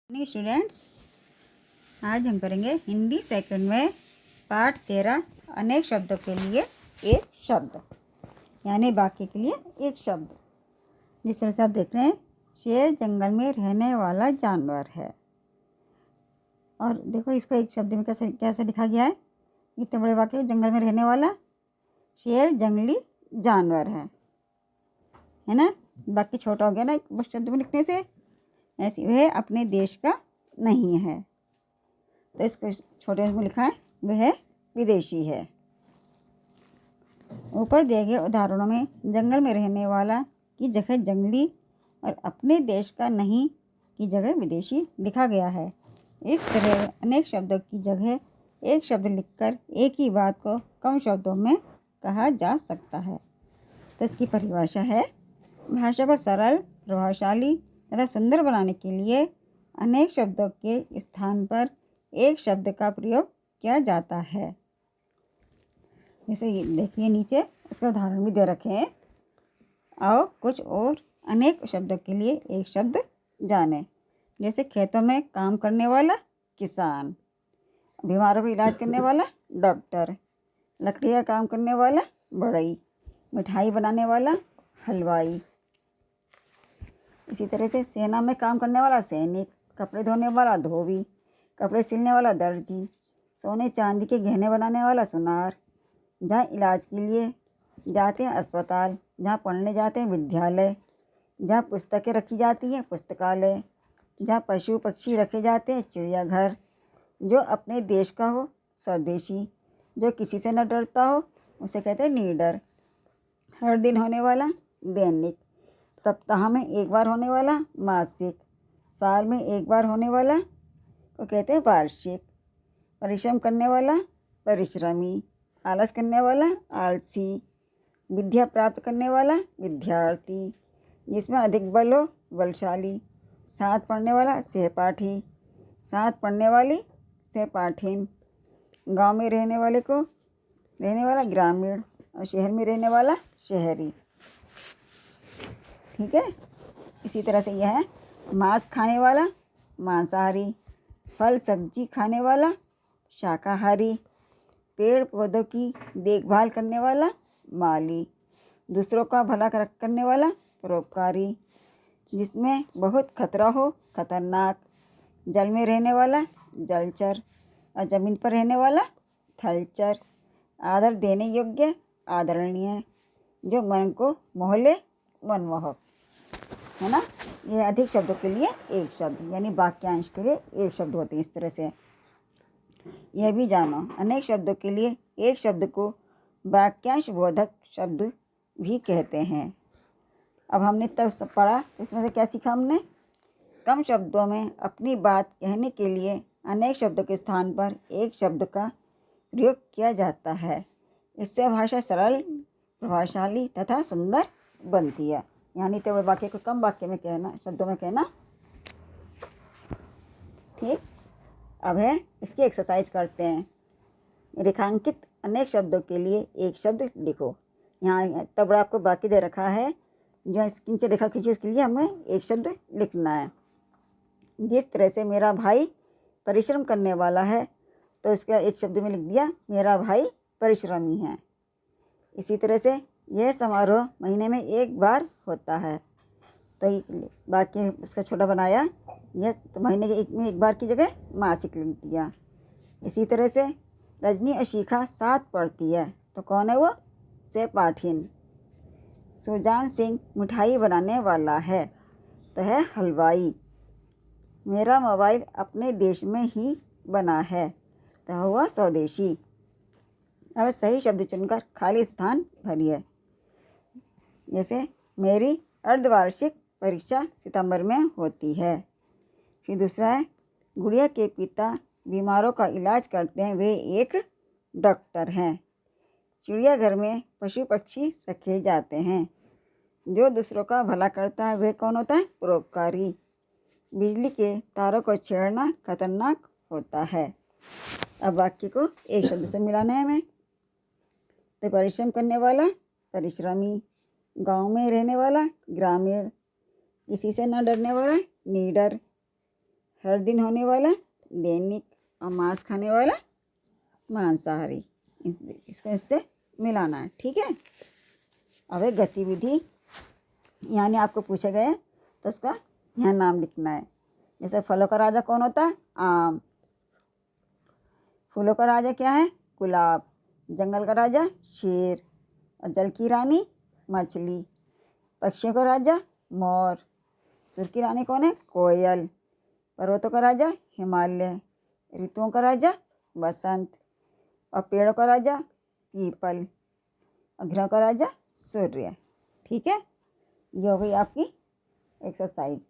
नहीं स्टूडेंट्स, आज हम करेंगे हिंदी सेकंड में पाठ 13 अनेक शब्दों के लिए एक शब्द, यानी वाक्य के लिए एक शब्द। जिस तरह से आप देख रहे हैं, शेर जंगल में रहने वाला जानवर है। और देखो इसको एक शब्द में कैसे कैसे लिखा गया है। इतने बड़े वाक्य, जंगल में रहने वाला शेर जंगली जानवर है ना। बाकी छोटा हो गया ना उस शब्द में लिखने से। ऐसे वह अपने देश का नहीं है, तो इसको छोटे में लिखा है वह विदेशी है। ऊपर दिए गए उदाहरणों में जंगल में रहने वाला की जगह जंगली और अपने देश का नहीं की जगह विदेशी लिखा गया है। इस तरह अनेक शब्दों की जगह एक शब्द लिखकर एक ही बात को कम शब्दों में कहा जा सकता है। तो इसकी परिभाषा है, भाषा को सरल, प्रभावशाली तथा सुंदर बनाने के लिए अनेक शब्दों के स्थान पर एक शब्द का प्रयोग किया जाता है। जैसे ये देखिए नीचे उसका उदाहरण भी दे रखे हैं। आओ कुछ और अनेक शब्दों के लिए एक शब्द जाने। जैसे खेतों में काम करने वाला किसान, बीमारों का इलाज करने वाला डॉक्टर, लकड़ी का काम करने वाला बढ़ई, मिठाई बनाने वाला हलवाई। इसी तरह से सेना में काम करने वाला सैनिक, कपड़े धोने वाला धोबी, कपड़े सिलने वाला दर्जी, सोने चांदी के गहने बनाने वाला सुनार, जहाँ इलाज के लिए जाते हैं अस्पताल, जहाँ पढ़ने जाते हैं विद्यालय, जहाँ पुस्तकें रखी जाती हैं पुस्तकालय, जहाँ पशु पक्षी रखे जाते हैं चिड़ियाघर, जो अपने देश का हो स्वदेशी, जो किसी से न डरता हो उसे कहते हैं नीडर, हर दिन होने वाला दैनिक, सप्ताह में एक बार होने वाला मासिक, साल में एक बार होने वाला को कहते हैं वार्षिक, परिश्रम करने वाला परिश्रमी, आलस करने वाला आलसी, विद्या प्राप्त करने वाला विद्यार्थी, जिसमें अधिक बल हो बलशाली, साथ पढ़ने वाला सहपाठी, साथ पढ़ने वाली सहपाठिन, गांव में रहने वाले को रहने वाला ग्रामीण और शहर में रहने वाला शहरी। ठीक है। इसी तरह से यह है मांस खाने वाला मांसाहारी, फल सब्जी खाने वाला शाकाहारी, पेड़ पौधों की देखभाल करने वाला माली, दूसरों का भला करने वाला परोपकारी, जिसमें बहुत खतरा हो खतरनाक, जल में रहने वाला जलचर और ज़मीन पर रहने वाला थलचर, आदर देने योग्य आदरणीय, जो मन को मोह ले मनमोहक, है ना। ये अधिक शब्दों के लिए एक शब्द, यानी वाक्यांश के लिए एक शब्द होते हैं। इस तरह से यह भी जानो, अनेक शब्दों के लिए एक शब्द को वाक्यांश बोधक शब्द भी कहते हैं। अब हमने तब सब पढ़ा, इसमें से क्या सीखा हमने? कम शब्दों में अपनी बात कहने के लिए अनेक शब्दों के स्थान पर एक शब्द का प्रयोग किया जाता है। इससे भाषा सरल, प्रभावशाली तथा सुंदर बनती है। यानी तो वाक्य को कम वाक्य में कहना, शब्दों में कहना। ठीक। अब है इसकी एक्सरसाइज करते हैं। रेखांकित अनेक शब्दों के लिए एक शब्द लिखो। यहाँ तब आपको बाकी दे रखा है, जो स्क्रीन से रेखा खींची उसके लिए हमें एक शब्द लिखना है। जिस तरह से मेरा भाई परिश्रम करने वाला है, तो इसका एक शब्द में लिख दिया मेरा भाई परिश्रमी है। इसी तरह से यह समारोह महीने में एक बार होता है, तो बाकी उसका छोटा बनाया, यह तो महीने के एक बार की जगह मासिक लिख दिया। इसी तरह से रजनी और शिखा साथ पढ़ती है, तो कौन है वो? सहपाठिन। सुजान सिंह मिठाई बनाने वाला है, तो है हलवाई। मेरा मोबाइल अपने देश में ही बना है, तो हुआ स्वदेशी। अब सही शब्द चुनकर खाली स्थान भरिए। जैसे मेरी अर्धवार्षिक परीक्षा सितंबर में होती है। फिर दूसरा है गुड़िया के पिता बीमारों का इलाज करते हैं, वे एक डॉक्टर हैं। चिड़ियाघर में पशु पक्षी रखे जाते हैं। जो दूसरों का भला करता है वह कौन होता है? परोपकारी। बिजली के तारों को छेड़ना खतरनाक होता है। अब वाक्य को एक शब्द से मिलाना है हमें। तो परिश्रम करने वाला परिश्रमी, गांव में रहने वाला ग्रामीण, किसी से न डरने वाला नीडर, हर दिन होने वाला, दैनिक, और मांस खाने वाला, मांसाहारी। इसको इससे मिलाना है, ठीक है। अब एक गतिविधि, यानी आपको पूछा गया है तो उसका यहाँ नाम लिखना है। जैसे फलों का राजा कौन होता है? आम। फूलों का राजा क्या है? गुलाब। जंगल का राजा शेर, और जल की रानी मछली। पक्षियों का राजा मोर। सुर की रानी कौन है? कोयल। पर्वतों का राजा हिमालय। ऋतुओं का राजा बसंत। और पेड़ों का राजा पीपल। और ग्रहों का राजा सूर्य। ठीक है, ये हो गई आपकी एक्सरसाइज।